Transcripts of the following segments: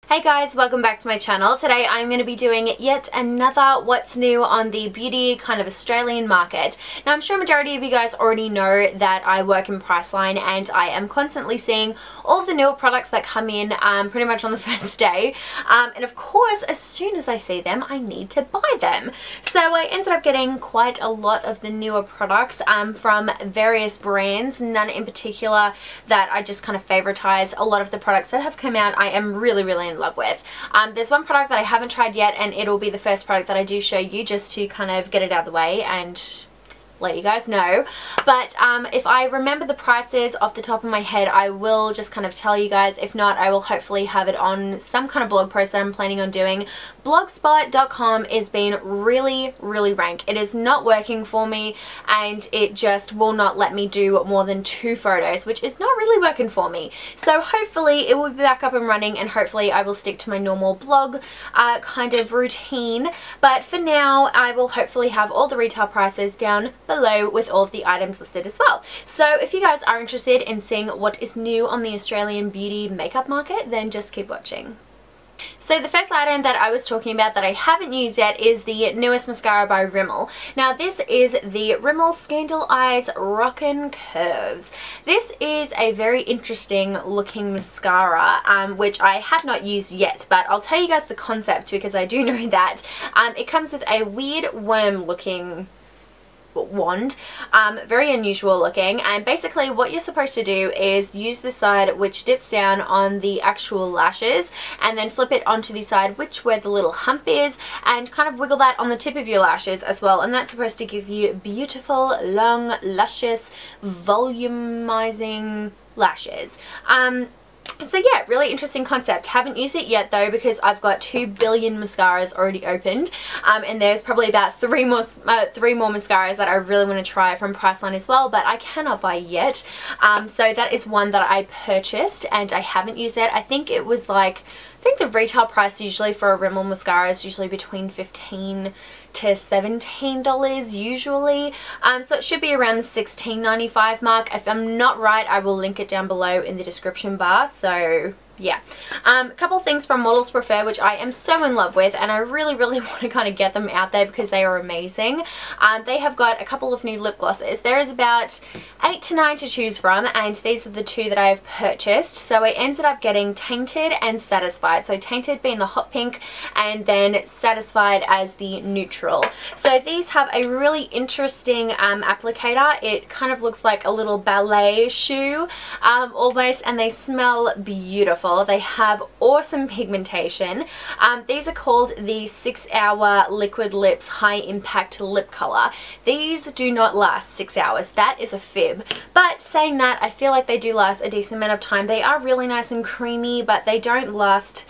Hey guys, welcome back to my channel. Today I'm going to be doing yet another what's new on the beauty kind of Australian market. Now I'm sure a majority of you guys already know that I work in Priceline and I am constantly seeing all of the newer products that come in pretty much on the first day. And of course, as soon as I see them, I need to buy them. So I ended up getting quite a lot of the newer products from various brands, none in particular that I just kind of favoritize. A lot of the products that have come out I am really in love with. There's one product that I haven't tried yet and it'll be the first product that I do show you just to kind of get it out of the way and let you guys know. But if I remember the prices off the top of my head, I will just kind of tell you guys. If not, I will hopefully have it on some kind of blog post that I'm planning on doing. Blogspot.com is being really rank. It is not working for me and it just will not let me do more than 2 photos, which is not really working for me. So hopefully it will be back up and running and hopefully I will stick to my normal blog kind of routine. But for now, I will hopefully have all the retail prices down below with all of the items listed as well. So if you guys are interested in seeing what is new on the Australian beauty makeup market, then just keep watching. So the first item that I was talking about that I haven't used yet is the newest mascara by Rimmel. Now this is the Rimmel Scandel Eyes Rockin Curves. This is a very interesting looking mascara which I have not used yet, but I'll tell you guys the concept because I do know that. It comes with a weird worm looking wand, very unusual looking, and basically what you're supposed to do is use the side which dips down on the actual lashes and then flip it onto the side which where the little hump is and kind of wiggle that on the tip of your lashes as well, and that's supposed to give you beautiful, long, luscious, volumizing lashes. So yeah, really interesting concept. Haven't used it yet though because I've got 2 billion mascaras already opened, and there's probably about 3 more mascaras that I really want to try from Priceline as well, but I cannot buy yet. So that is one that I purchased and I haven't used it. I think it was like, I think the retail price usually for a Rimmel mascara is usually between $15 to $17 usually, so it should be around the $16.95 mark. If I'm not right, I will link it down below in the description bar. So yeah, a couple things from Models Prefer which I am so in love with and I really want to kind of get them out there because they are amazing. They have got a couple of new lip glosses. There is about 8 to 9 to choose from and these are the 2 that I have purchased. So I ended up getting Tainted and Satisified. So Tainted being the hot pink and then Satisified as the neutral. So these have a really interesting applicator. It kind of looks like a little ballet shoe almost, and they smell beautiful. They have awesome pigmentation. These are called the 6 Hour Liquid Lips High Impact Lip Color. These do not last 6 hours. That is a fib. But saying that, I feel like they do last a decent amount of time. They are really nice and creamy, but they don't last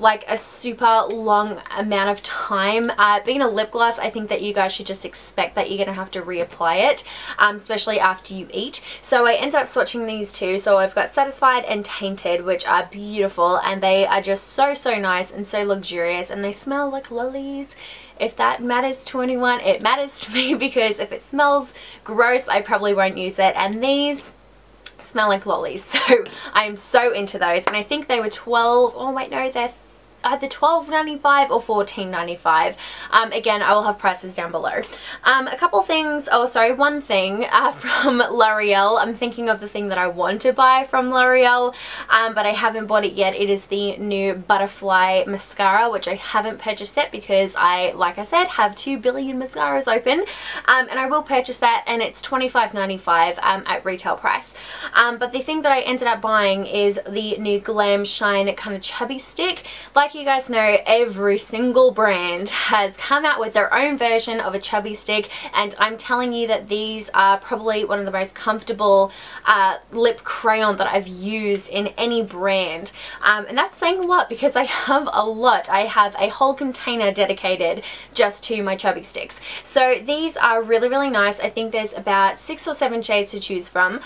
like a super long amount of time. Being a lip gloss, I think that you guys should just expect that you're going to have to reapply it, especially after you eat. So I ended up swatching these 2. So I've got Satisified and Tainted, which are beautiful and they are just so nice and so luxurious and they smell like lollies. If that matters to anyone, it matters to me because if it smells gross, I probably won't use it, and these smell like lollies. So I am so into those, and I think they were 12, oh wait no, they're either $12.95 or $14.95. Again, I will have prices down below. A couple things, oh sorry, one thing from L'Oreal. I'm thinking of the thing that I want to buy from L'Oreal, but I haven't bought it yet. It is the new Butterfly Mascara, which I haven't purchased yet because I, like I said, have 2 billion mascaras open, and I will purchase that, and it's $25.95 at retail price. But the thing that I ended up buying is the new Glam Shine kind of chubby stick. Like you guys know, every single brand has come out with their own version of a chubby stick, and I'm telling you that these are probably one of the most comfortable lip crayon that I've used in any brand, and that's saying a lot because I have a lot. I have a whole container dedicated just to my chubby sticks. So these are really nice. I think there's about 6 or 7 shades to choose from.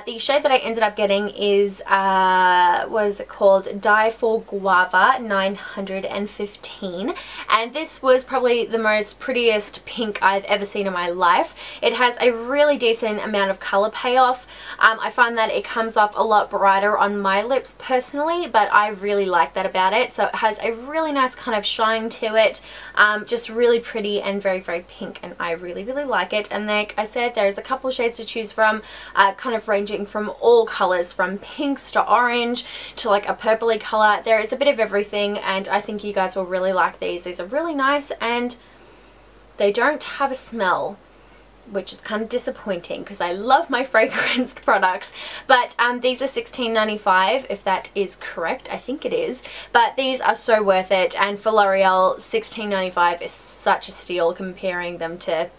The shade that I ended up getting is what is it called, Die for Guava 9 915, and this was probably the most prettiest pink I've ever seen in my life. It has a really decent amount of colour payoff. I find that it comes off a lot brighter on my lips personally, but I really like that about it. So it has a really nice kind of shine to it, just really pretty and very, very pink, and I really, really like it. And like I said, there's a couple shades to choose from, kind of ranging from all colours, from pinks to orange to like a purpley colour. There is a bit of everything, and I think you guys will really like these. These are really nice, and they don't have a smell, which is kind of disappointing because I love my fragranced products. But these are $16.95, if that is correct. I think it is. But these are so worth it, and for L'Oreal, $16.95 is such a steal comparing them to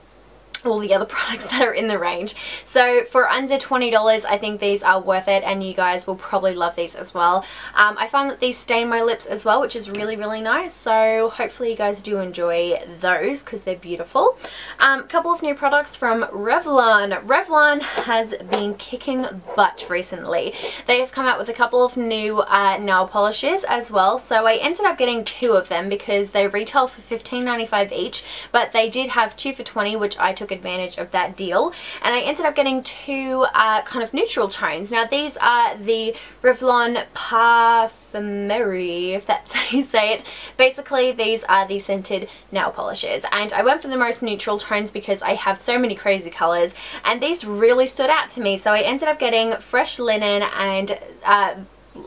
all the other products that are in the range. So for under $20, I think these are worth it, and you guys will probably love these as well. I find that these stain my lips as well, which is really, really nice. So hopefully you guys do enjoy those because they're beautiful. A couple of new products from Revlon. Revlon has been kicking butt recently. They have come out with a couple of new nail polishes as well. So I ended up getting 2 of them because they retail for $15.95 each, but they did have 2 for $20, which I took advantage of that deal, and I ended up getting 2 kind of neutral tones. Now these are the Revlon Parfumerie, if that's how you say it. Basically these are the scented nail polishes, and I went for the most neutral tones because I have so many crazy colors, and these really stood out to me. So I ended up getting Fresh Linen and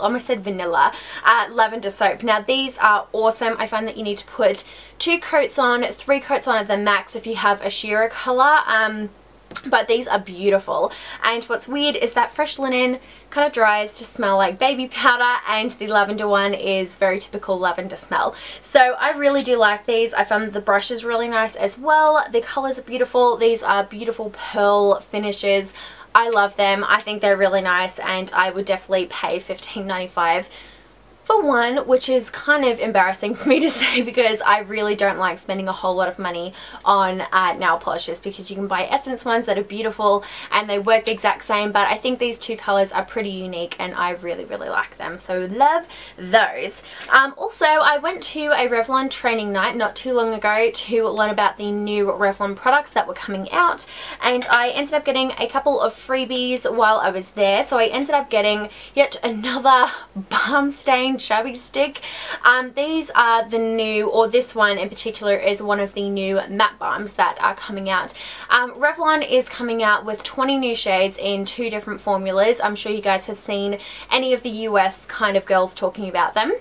almost said vanilla, lavender soap. Now these are awesome. I find that you need to put 2 coats on, 3 coats on at the max if you have a sheer color, but these are beautiful. And what's weird is that Fresh Linen kind of dries to smell like baby powder, and the lavender one is very typical lavender smell. So I really do like these. I found that the brush is really nice as well. The colors are beautiful. These are beautiful pearl finishes. I love them. I think they're really nice, and I would definitely pay $15.95 for one, which is kind of embarrassing for me to say because I really don't like spending a whole lot of money on nail polishes, because you can buy Essence ones that are beautiful and they work the exact same, but I think these 2 colors are pretty unique and I really, really like them. So love those. Also, I went to a Revlon training night not too long ago to learn about the new Revlon products that were coming out, and I ended up getting a couple of freebies while I was there. So I ended up getting yet another balm stain shabby stick. These are the new, or this one in particular is one of the new matte balms that are coming out. Revlon is coming out with 20 new shades in 2 different formulas. I'm sure you guys have seen any of the US kind of girls talking about them.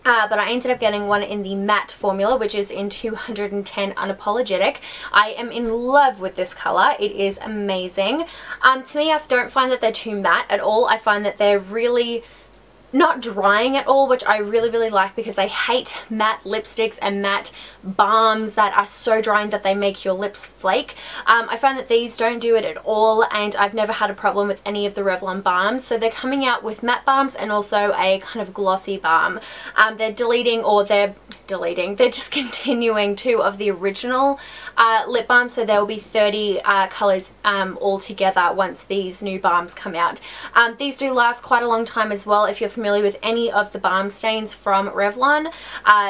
But I ended up getting one in the matte formula, which is in 210 Unapologetic. I am in love with this colour. It is amazing. To me, I don't find that they're too matte at all. I find that they're really not drying at all, which I really, really like, because I hate matte lipsticks and matte balms that are so drying that they make your lips flake. I find that these don't do it at all, and I've never had a problem with any of the Revlon balms. So they're coming out with matte balms and also a kind of glossy balm. They're discontinuing 2 of the original lip balms, so there will be 30 colours altogether once these new balms come out. These do last quite a long time as well. If you're familiar with any of the balm stains from Revlon,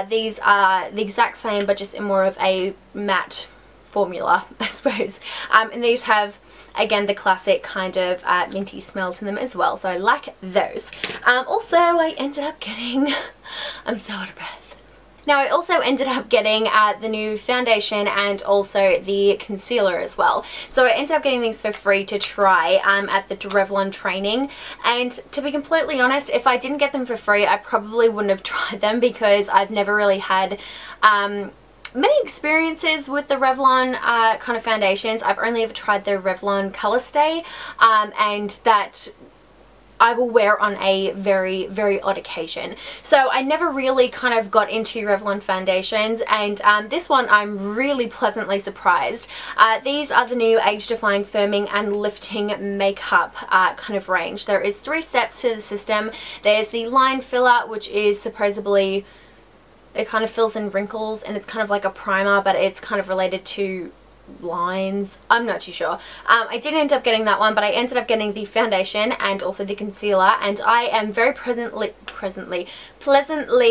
these are the exact same but just in more of a matte formula, I suppose. And these have, again, the classic kind of minty smell to them as well, so I like those. Also, I ended up getting I'm so out of breath. Now I also ended up getting the new foundation and also the concealer as well. So I ended up getting these for free to try at the Revlon training, and to be completely honest, if I didn't get them for free I probably wouldn't have tried them, because I've never really had many experiences with the Revlon kind of foundations. I've only ever tried the Revlon Color Stay, and that I will wear on a very, very odd occasion. So I never really kind of got into Revlon foundations, and this one I'm really pleasantly surprised. These are the new Age Defying Firming and Lifting Makeup kind of range. There is 3 steps to the system. There's the line filler, which is supposedly, it kind of fills in wrinkles, and it's kind of like a primer, but it's kind of related to lines. I'm not too sure. I didn't end up getting that one, but I ended up getting the foundation and also the concealer, and I am very pleasantly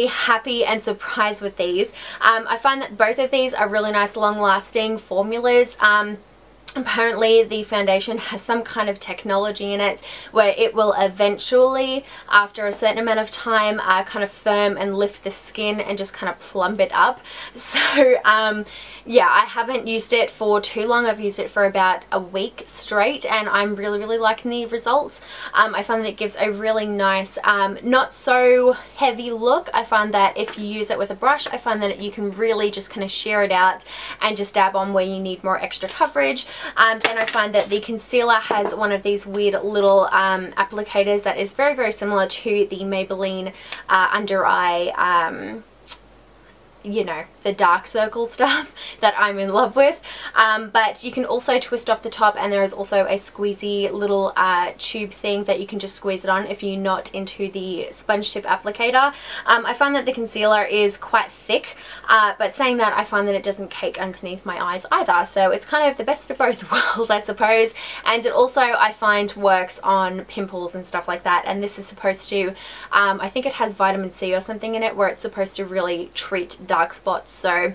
happy and surprised with these. I find that both of these are really nice long-lasting formulas. Apparently the foundation has some kind of technology in it where it will eventually, after a certain amount of time, kind of firm and lift the skin and just kind of plump it up. So yeah, I haven't used it for too long. I've used it for about a week straight, and I'm really liking the results. I find that it gives a really nice, not so heavy look. I find that if you use it with a brush, I find that you can really just kind of sheer it out and just dab on where you need more extra coverage. Then I find that the concealer has one of these weird little applicators that is very similar to the Maybelline under eye, you know, the dark circle stuff that I'm in love with. But you can also twist off the top, and there is also a squeezy little tube thing that you can just squeeze it on if you're not into the sponge tip applicator. I find that the concealer is quite thick, but saying that, I find that it doesn't cake underneath my eyes either, so it's kind of the best of both worlds, I suppose. And it also, I find, works on pimples and stuff like that, and this is supposed to, I think it has vitamin C or something in it, where it's supposed to really treat dark spots. So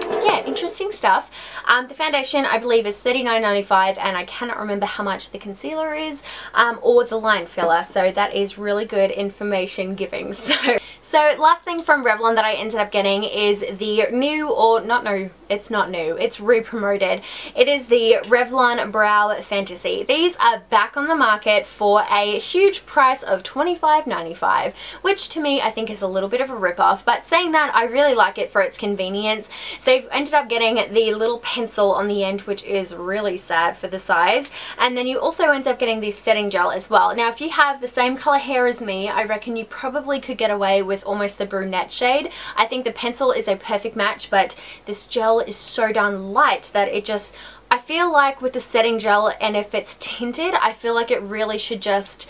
yeah, interesting stuff. The foundation, I believe, is $39.95, and I cannot remember how much the concealer is, or the line filler, so that is really good information giving. So last thing from Revlon that I ended up getting is the new, or not new, it's not new, it's re-promoted. It is the Revlon Brow Fantasy. These are back on the market for a huge price of $25.95, which to me I think is a little bit of a rip-off, but saying that, I really like it for its convenience. So I've ended up getting the little pencil on the end, which is really sad for the size, and then you also end up getting this setting gel as well. Now if you have the same color hair as me, I reckon you probably could get away with almost the brunette shade. I think the pencil is a perfect match, but this gel is so darn light that it just, I feel like with the setting gel, and if it's tinted, I feel like it really should just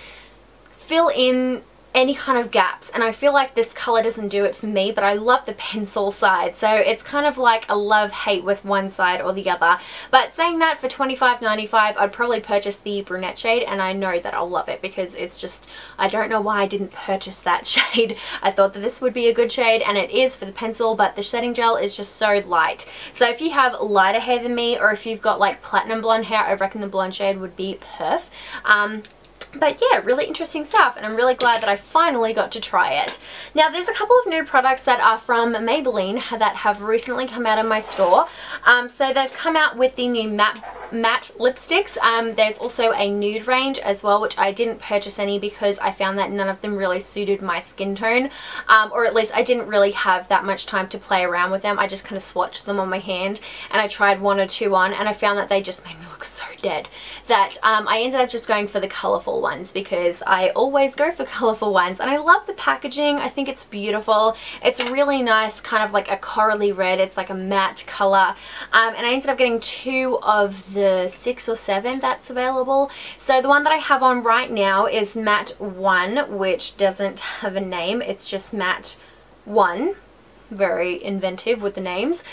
fill in any kind of gaps, and I feel like this color doesn't do it for me, but I love the pencil side, so it's kind of like a love-hate with one side or the other. But saying that, for $25.95 I'd probably purchase the brunette shade, and I know that I'll love it because it's just, I don't know why I didn't purchase that shade. I thought that this would be a good shade, and it is for the pencil, but the setting gel is just so light. So if you have lighter hair than me, or if you've got like platinum blonde hair, I reckon the blonde shade would be perf. But yeah, really interesting stuff, and I'm really glad that I finally got to try it. Now there's a couple of new products that are from Maybelline that have recently come out in my store. So they've come out with the new matte lipsticks. There's also a nude range as well, which I didn't purchase any because I found that none of them really suited my skin tone, or at least I didn't really have that much time to play around with them. I just kind of swatched them on my hand, and I tried one or two on, and I found that they just made me look so dead that I ended up just going for the colourful ones, because I always go for colourful ones, and I love the packaging. I think it's beautiful. It's really nice, kind of like a corally red. It's like a matte colour, and I ended up getting 2 of the 6 or 7 that's available. So the one that I have on right now is matte 1, which doesn't have a name. It's just matte 1. Very inventive with the names,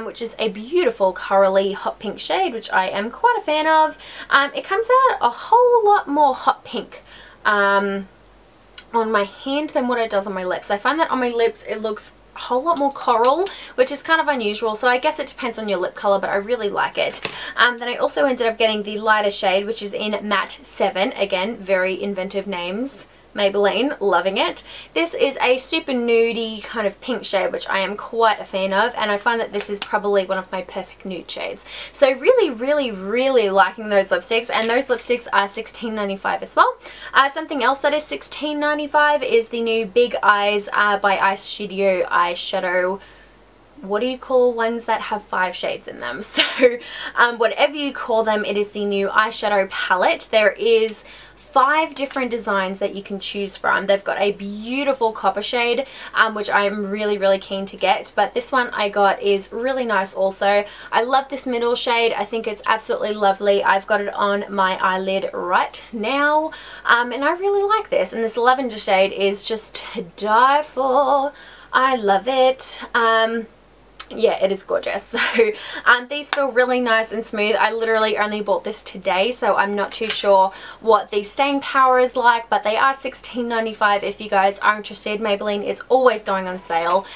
which is a beautiful corally hot pink shade, which I am quite a fan of. It comes out a whole lot more hot pink on my hand than what it does on my lips. I find that on my lips it looks a whole lot more coral, which is kind of unusual, so I guess it depends on your lip color, but I really like it. Then I also ended up getting the lighter shade, which is in matte 7. Again, very inventive names. Maybelline, loving it. This is a super nudie kind of pink shade, which I am quite a fan of, and I find that this is probably one of my perfect nude shades. So really liking those lipsticks, and those lipsticks are $16.95 as well. Something else that is $16.95 is the new Big Eyes by Eyeshadow. What do you call ones that have 5 shades in them? So whatever you call them, it is the new eyeshadow palette. There is 5 different designs that you can choose from. They've got a beautiful copper shade, which I am really keen to get, but this one I got is really nice also. I love this middle shade. I think it's absolutely lovely. I've got it on my eyelid right now, and I really like this. And this lavender shade is just to die for. I love it. yeah, it is gorgeous. So these feel really nice and smooth. I literally only bought this today, so I'm not too sure what the staying power is like, but they are $16.95 if you guys are interested. Maybelline is always going on sale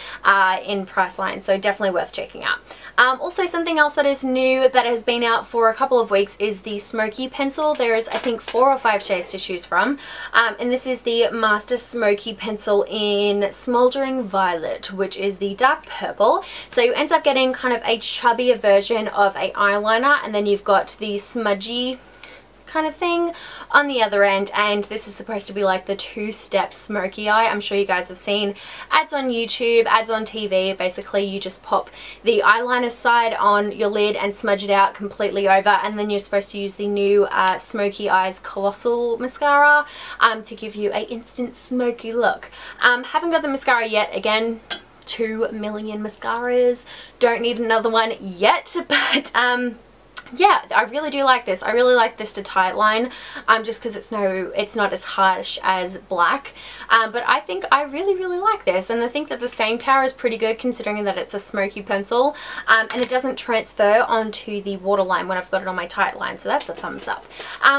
in Priceline, so definitely worth checking out. Also, something else that is new that has been out for a couple of weeks is the Smokey pencil. There is, I think, 4 or 5 shades to choose from, and this is the Master Smokey pencil in Smouldering Violet, which is the dark purple. So you end up getting kind of a chubbier version of a eyeliner, and then you've got the smudgy kind of thing on the other end, and this is supposed to be like the 2-step smoky eye. I'm sure you guys have seen ads on YouTube, ads on TV. Basically you just pop the eyeliner side on your lid and smudge it out completely over, and then you're supposed to use the new Smoky Eyes Colossal Mascara to give you a instant smoky look. Haven't got the mascara yet. Again, 2 million mascaras, don't need another one yet, but yeah, I really do like this. I really like this to tight line, just because it's not as harsh as black, but I think I really like this, and I think that the staying power is pretty good considering that it's a smoky pencil, and it doesn't transfer onto the waterline when I've got it on my tight line, so that's a thumbs up.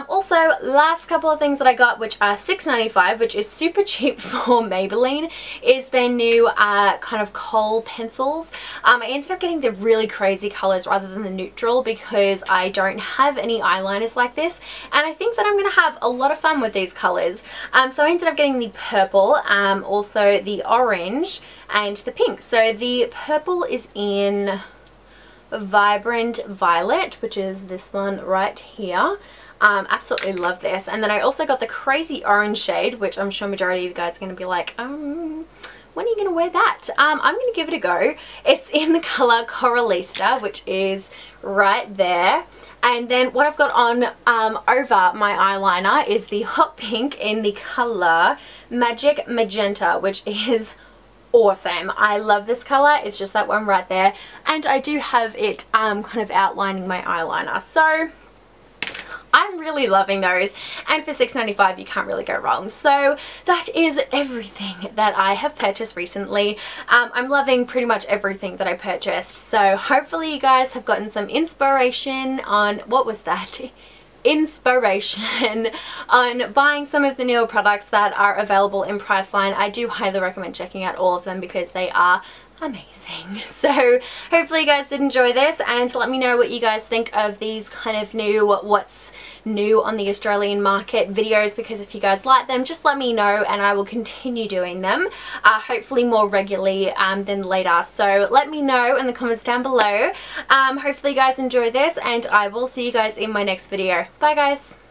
Also, last couple of things that I got, which are $6.95, which is super cheap for Maybelline, is their new kind of Kohl pencils. I ended up getting the really crazy colors rather than the neutral because I don't have any eyeliners like this, and I think that I'm going to have a lot of fun with these colors. So I ended up getting the purple, also the orange and the pink. So the purple is in Vibrant Violet, which is this one right here. Absolutely love this. And then I also got the crazy orange shade, which I'm sure majority of you guys are going to be like, when are you going to wear that? I'm going to give it a go. It's in the color Coralista, which is right there. And then what I've got on over my eyeliner is the hot pink in the color Magic Magenta, which is awesome. I love this color. It's just that one right there. And I do have it kind of outlining my eyeliner. So I'm really loving those, and for $6.95 you can't really go wrong. So that is everything that I have purchased recently. I'm loving pretty much everything that I purchased, so hopefully you guys have gotten some inspiration on, what was that? Inspiration on buying some of the newer products that are available in Priceline. I do highly recommend checking out all of them because they are amazing. So hopefully you guys did enjoy this, and let me know what you guys think of these kind of new what's new on the Australian market videos, because if you guys like them, just let me know and I will continue doing them, hopefully more regularly than later. So let me know in the comments down below. Hopefully you guys enjoy this, and I will see you guys in my next video. Bye guys.